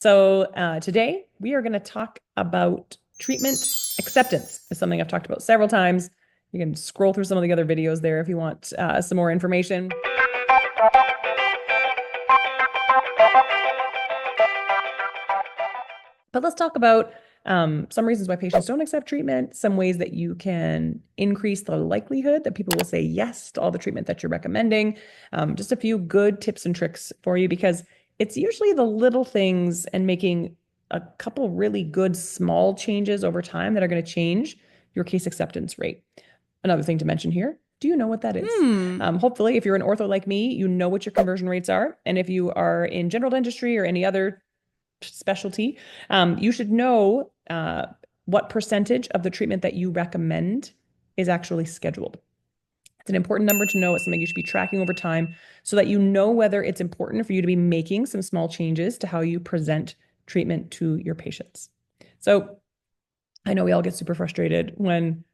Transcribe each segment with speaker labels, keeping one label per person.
Speaker 1: Today we are going to talk about treatment acceptance. It's something I've talked about several times. You can scroll through some of the other videos there if you want some more information. But let's talk about some reasons why patients don't accept treatment, some ways that you can increase the likelihood that people will say yes to all the treatment that you're recommending. Just a few good tips and tricks for you, because it's usually the little things and making a couple really good small changes over time that are going to change your case acceptance rate. Another thing to mention here, do you know what that is? Hopefully, if you're an ortho like me, you know what your conversion rates are. And if you are in general dentistry or any other specialty, you should know what percentage of the treatment that you recommend is actually scheduled. It's an important number to know. It's something you should be tracking over time so that you know whether it's important for you to be making some small changes to how you present treatment to your patients. So I know we all get super frustrated when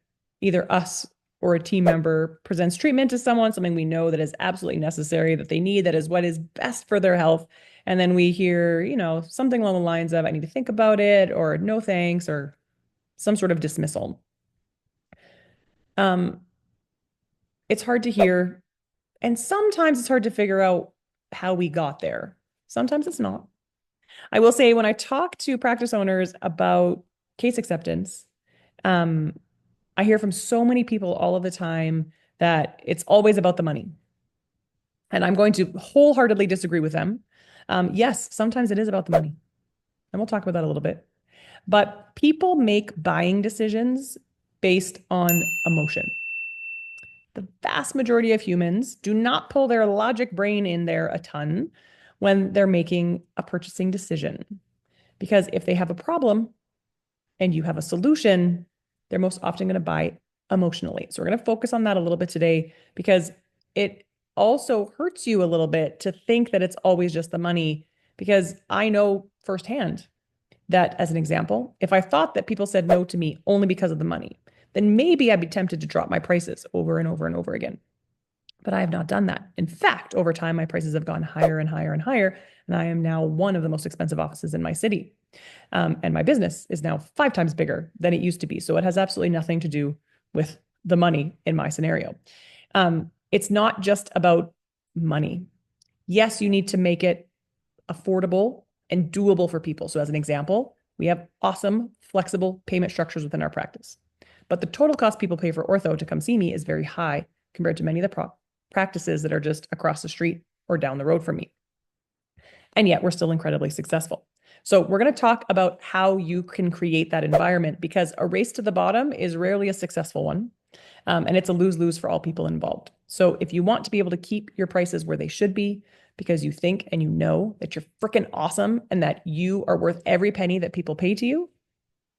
Speaker 1: either us or a team member presents treatment to someone, something we know that is absolutely necessary, that they need, that is what is best for their health. And then we hear, something along the lines of, I need to think about it, or no thanks, or some sort of dismissal. It's hard to hear. And sometimes it's hard to figure out how we got there. Sometimes it's not. I will say, when I talk to practice owners about case acceptance, I hear from so many people all of the time that it's always about the money. And I'm going to wholeheartedly disagree with them. Yes, sometimes it is about the money. And we'll talk about that a little bit. But people make buying decisions based on emotion. The vast majority of humans do not pull their logic brain in there a ton when they're making a purchasing decision. Because if they have a problem and you have a solution, they're most often going to buy emotionally. So we're going to focus on that a little bit today, because it also hurts you a little bit to think that it's always just the money. Because I know firsthand that, as an example, if I thought that people said no to me only because of the money, then maybe I'd be tempted to drop my prices over and over and over again. But I have not done that. In fact, over time, my prices have gone higher and higher and higher, and I am now one of the most expensive offices in my city. And my business is now 5 times bigger than it used to be. So it has absolutely nothing to do with the money in my scenario. It's not just about money. Yes, you need to make it affordable and doable for people. So as an example, we have awesome, flexible payment structures within our practice. But the total cost people pay for ortho to come see me is very high compared to many of the practices that are just across the street or down the road from me. And yet we're still incredibly successful. So we're going to talk about how you can create that environment, because a race to the bottom is rarely a successful one. And it's a lose-lose for all people involved. So if you want to be able to keep your prices where they should be, because you think and you know that you're freaking awesome and that you are worth every penny that people pay to you,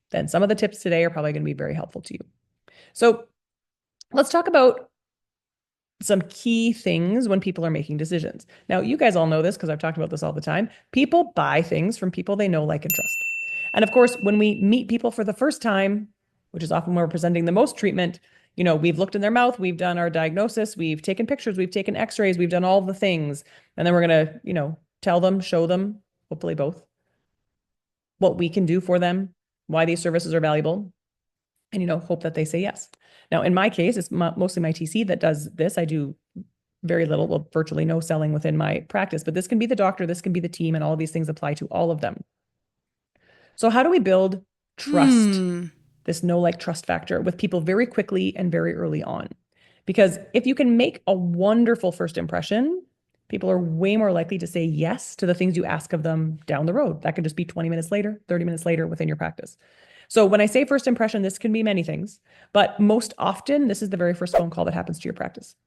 Speaker 1: then some of the tips today are probably going to be very helpful to you. So let's talk about some key things when people are making decisions. Now, you guys all know this because I've talked about this all the time. People buy things from people they know, like, and trust. And of course, when we meet people for the first time, which is often when we're presenting the most treatment, we've looked in their mouth, we've done our diagnosis, we've taken pictures, we've taken x-rays, we've done all the things. And then we're going to, tell them, show them, hopefully both, what we can do for them, why these services are valuable, and, hope that they say yes. Now, in my case, it's mostly my TC that does this. I do very little, well, virtually no selling within my practice, but this can be the doctor, this can be the team, and all of these things apply to all of them. So how do we build trust, this know, like, trust factor with people very quickly and very early on? Because if you can make a wonderful first impression, people are way more likely to say yes to the things you ask of them down the road. That could just be 20 minutes later, 30 minutes later within your practice. So when I say first impression, this can be many things, but most often this is the very first phone call that happens to your practice.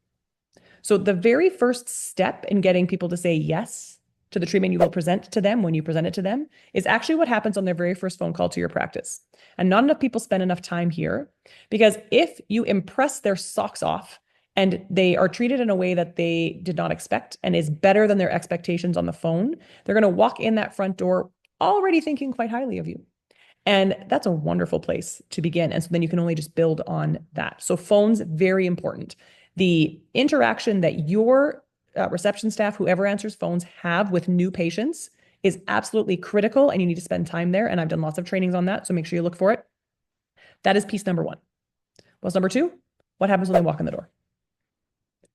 Speaker 1: So the very first step in getting people to say yes to the treatment you will present to them when you present it to them is actually what happens on their very first phone call to your practice. And not enough people spend enough time here, because if you impress their socks off and they are treated in a way that they did not expect and is better than their expectations on the phone, they're going to walk in that front door already thinking quite highly of you. And that's a wonderful place to begin. And so then you can only just build on that. So phones, very important. The interaction that your reception staff, whoever answers phones, have with new patients is absolutely critical and you need to spend time there. And I've done lots of trainings on that. So make sure you look for it. That is piece number one. What's number two? What happens when they walk in the door?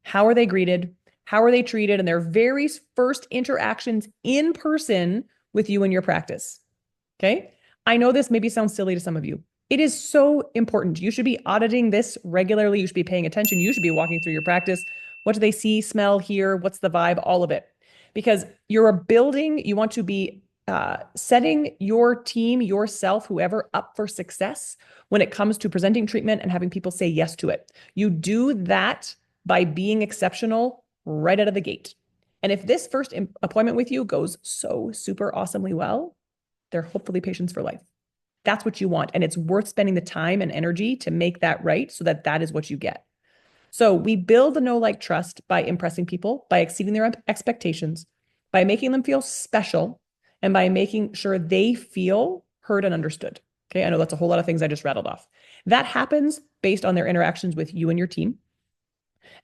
Speaker 1: How are they greeted? How are they treated? And their very first interactions in person with you in your practice. Okay. I know this maybe sounds silly to some of you. It is so important. You should be auditing this regularly. You should be paying attention. You should be walking through your practice. What do they see, smell, hear? What's the vibe? All of it. Because you're building, you want to be setting your team, yourself, whoever, up for success when it comes to presenting treatment and having people say yes to it. You do that by being exceptional right out of the gate. And if this first appointment with you goes so super awesomely well, they're hopefully patients for life. That's what you want. And it's worth spending the time and energy to make that right so that that is what you get. So we build the know, like, trust by impressing people, by exceeding their expectations, by making them feel special, and by making sure they feel heard and understood. Okay, I know that's a whole lot of things I just rattled off. That happens based on their interactions with you and your team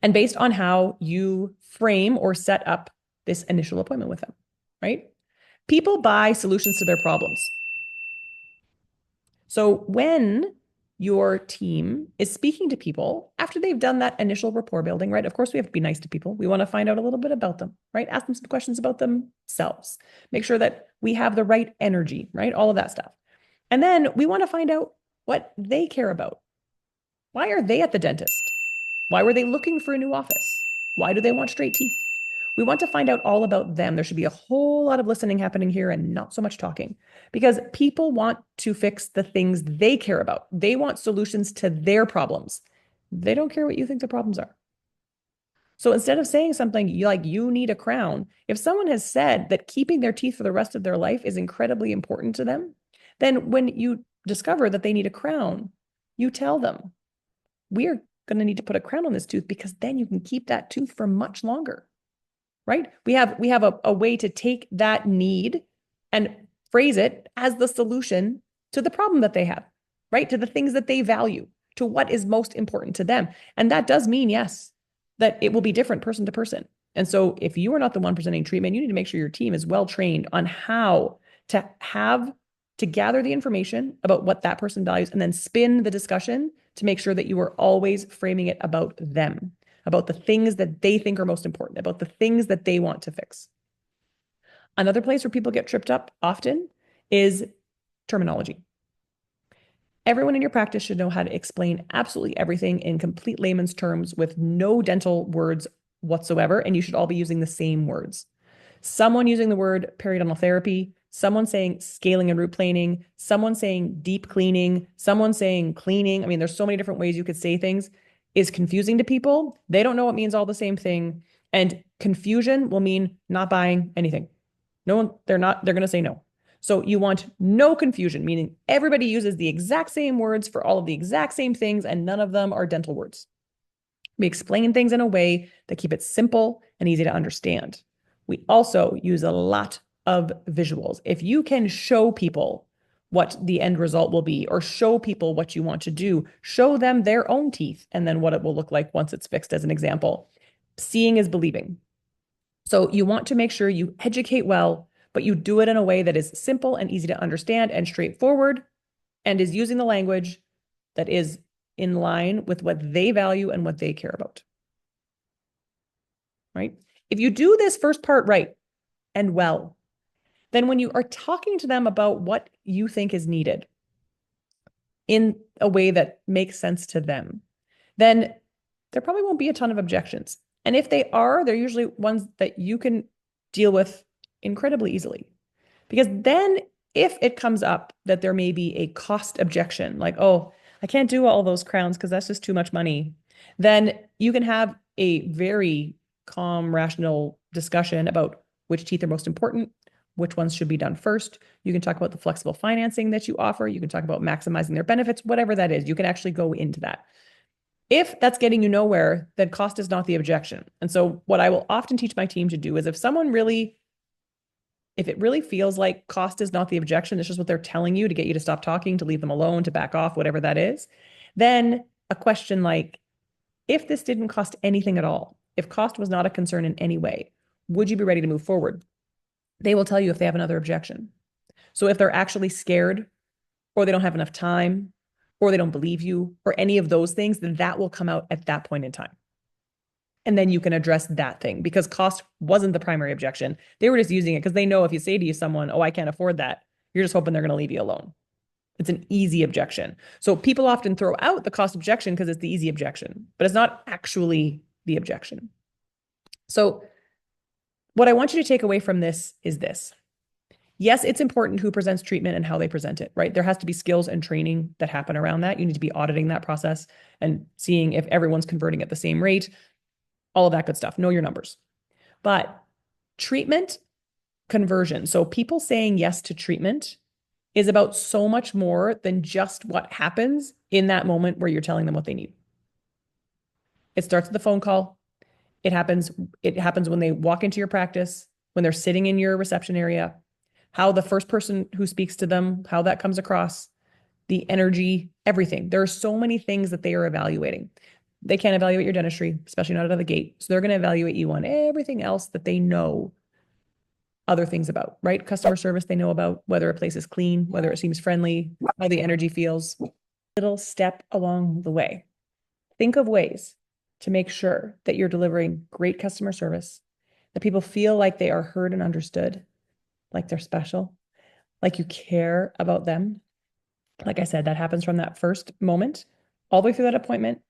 Speaker 1: and based on how you frame or set up this initial appointment with them, right? People buy solutions to their problems. So when your team is speaking to people after they've done that initial rapport building, right? Of course, we have to be nice to people. We want to find out a little bit about them, right? Ask them some questions about themselves. Make sure that we have the right energy, right? All of that stuff. And then we want to find out what they care about. Why are they at the dentist? Why were they looking for a new office? Why do they want straight teeth? We want to find out all about them. There should be a whole lot of listening happening here and not so much talking because people want to fix the things they care about. They want solutions to their problems. They don't care what you think the problems are. So instead of saying something like you need a crown, if someone has said that keeping their teeth for the rest of their life is incredibly important to them, then when you discover that they need a crown, you tell them, we're going to need to put a crown on this tooth because then you can keep that tooth for much longer. Right? We have a way to take that need and phrase it as the solution to the problem that they have, right? To the things that they value, to what is most important to them. And that does mean, yes, that it will be different person to person. And so if you are not the one presenting treatment, you need to make sure your team is well trained on how to gather the information about what that person values and then spin the discussion to make sure that you are always framing it about them, about the things that they think are most important, about the things that they want to fix. Another place where people get tripped up often is terminology. Everyone in your practice should know how to explain absolutely everything in complete layman's terms with no dental words whatsoever, and you should all be using the same words. Someone using the word periodontal therapy, someone saying scaling and root planing, someone saying deep cleaning, someone saying cleaning. I mean, there's so many different ways you could say things is confusing to people. They don't know it means all the same thing. And confusion will mean not buying anything. They're going to say no. So you want no confusion, meaning everybody uses the exact same words for all of the exact same things, and none of them are dental words. We explain things in a way that keep it simple and easy to understand. We also use a lot of visuals. If you can show people what the end result will be, or show people what you want to do, show them their own teeth and then what it will look like once it's fixed, as an example. Seeing is believing. So you want to make sure you educate well, but you do it in a way that is simple and easy to understand and straightforward and is using the language that is in line with what they value and what they care about. Right? If you do this first part right and well, then when you are talking to them about what you think is needed in a way that makes sense to them, then there probably won't be a ton of objections. And if they are, they're usually ones that you can deal with incredibly easily. Because then if it comes up that there may be a cost objection, like, oh, I can't do all those crowns because that's just too much money, then you can have a very calm, rational discussion about which teeth are most important, which ones should be done first. You can talk about the flexible financing that you offer. You can talk about maximizing their benefits, whatever that is. You can actually go into that. If that's getting you nowhere, then cost is not the objection. And so what I will often teach my team to do is if it really feels like cost is not the objection, it's just what they're telling you to get you to stop talking, to leave them alone, to back off, whatever that is, then a question like, if this didn't cost anything at all, if cost was not a concern in any way, would you be ready to move forward? they will tell you if they have another objection. So if they're actually scared, or they don't have enough time, or they don't believe you, or any of those things, then that will come out at that point in time. And then you can address that thing, because cost wasn't the primary objection. They were just using it because they know if you say to someone, oh, I can't afford that, you're just hoping they're going to leave you alone. It's an easy objection. So people often throw out the cost objection because it's the easy objection, but it's not actually the objection. So what I want you to take away from this is this. Yes, it's important who presents treatment and how they present it, right? There has to be skills and training that happen around that. You need to be auditing that process and seeing if everyone's converting at the same rate, all of that good stuff. Know your numbers. But treatment conversion, so people saying yes to treatment, is about so much more than just what happens in that moment where you're telling them what they need. It starts with the phone call. It happens when they walk into your practice, when they're sitting in your reception area, how the first person who speaks to them, how that comes across, the energy, everything. There are so many things that they are evaluating. They can't evaluate your dentistry, especially not out of the gate. So they're going to evaluate you on everything else that they know other things about, right? Customer service, they know about whether a place is clean, whether it seems friendly, how the energy feels. Little step along the way. Think of ways to make sure that you're delivering great customer service, that people feel like they are heard and understood, like they're special, like you care about them. Like I said, that happens from that first moment all the way through that appointment,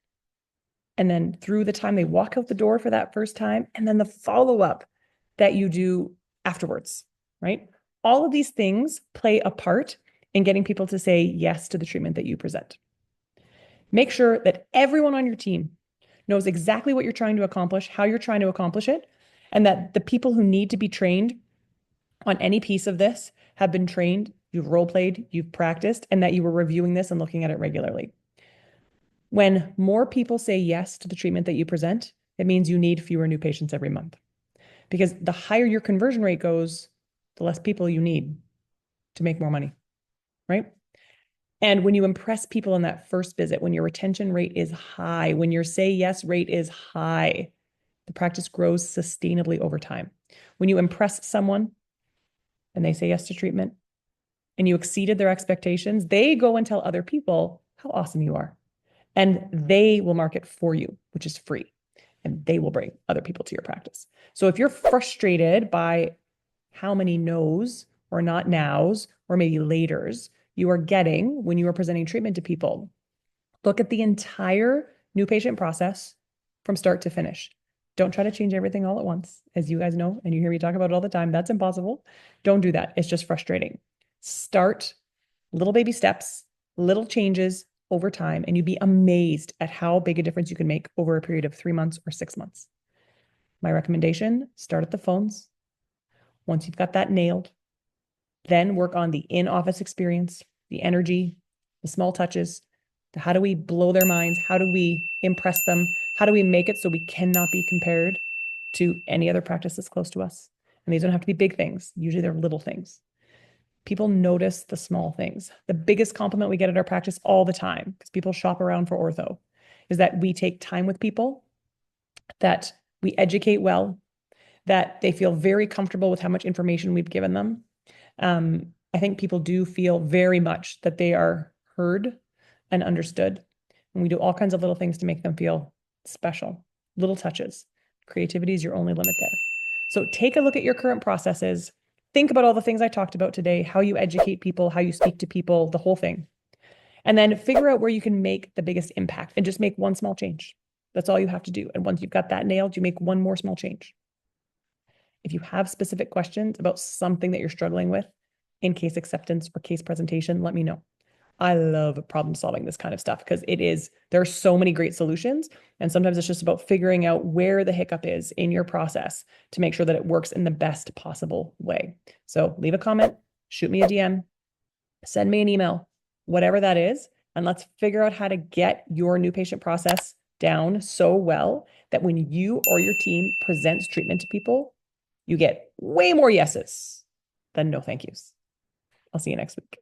Speaker 1: and then through the time they walk out the door for that first time, and then the follow-up that you do afterwards, right? All of these things play a part in getting people to say yes to the treatment that you present. Make sure that everyone on your team knows exactly what you're trying to accomplish, how you're trying to accomplish it, and that the people who need to be trained on any piece of this have been trained, you've role played, you've practiced, and that you were reviewing this and looking at it regularly. When more people say yes to the treatment that you present, it means you need fewer new patients every month. Because the higher your conversion rate goes, the less people you need to make more money, right? And when you impress people in that first visit, when your retention rate is high, when your say yes rate is high, the practice grows sustainably over time. When you impress someone and they say yes to treatment and you exceeded their expectations, they go and tell other people how awesome you are. And they will market for you, which is free. And they will bring other people to your practice. So if you're frustrated by how many no's or not nows or maybe laters you are getting when you are presenting treatment to people, look at the entire new patient process from start to finish. Don't try to change everything all at once. As you guys know, and you hear me talk about it all the time, that's impossible. Don't do that. It's just frustrating. Start little baby steps, little changes over time, and you'd be amazed at how big a difference you can make over a period of 3 months or 6 months. My recommendation, start at the phones. Once you've got that nailed, then work on the in-office experience, the energy, the small touches. How do we blow their minds? How do we impress them? How do we make it so we cannot be compared to any other practice that's close to us? And these don't have to be big things. Usually they're little things. People notice the small things. The biggest compliment we get at our practice all the time, because people shop around for ortho, is that we take time with people, that we educate well, that they feel very comfortable with how much information we've given them. I think people do feel very much that they are heard and understood. And we do all kinds of little things to make them feel special, little touches. Creativity is your only limit there. So take a look at your current processes. Think about all the things I talked about today, how you educate people, how you speak to people, the whole thing. And then figure out where you can make the biggest impact and just make one small change. That's all you have to do. And once you've got that nailed, you make one more small change. If you have specific questions about something that you're struggling with in case acceptance or case presentation, let me know. I love problem solving this kind of stuff because there are so many great solutions. And sometimes it's just about figuring out where the hiccup is in your process to make sure that it works in the best possible way. So leave a comment, shoot me a DM, send me an email, whatever that is. And let's figure out how to get your new patient process down so well that when you or your team presents treatment to people, you get way more yeses than no thank yous. I'll see you next week.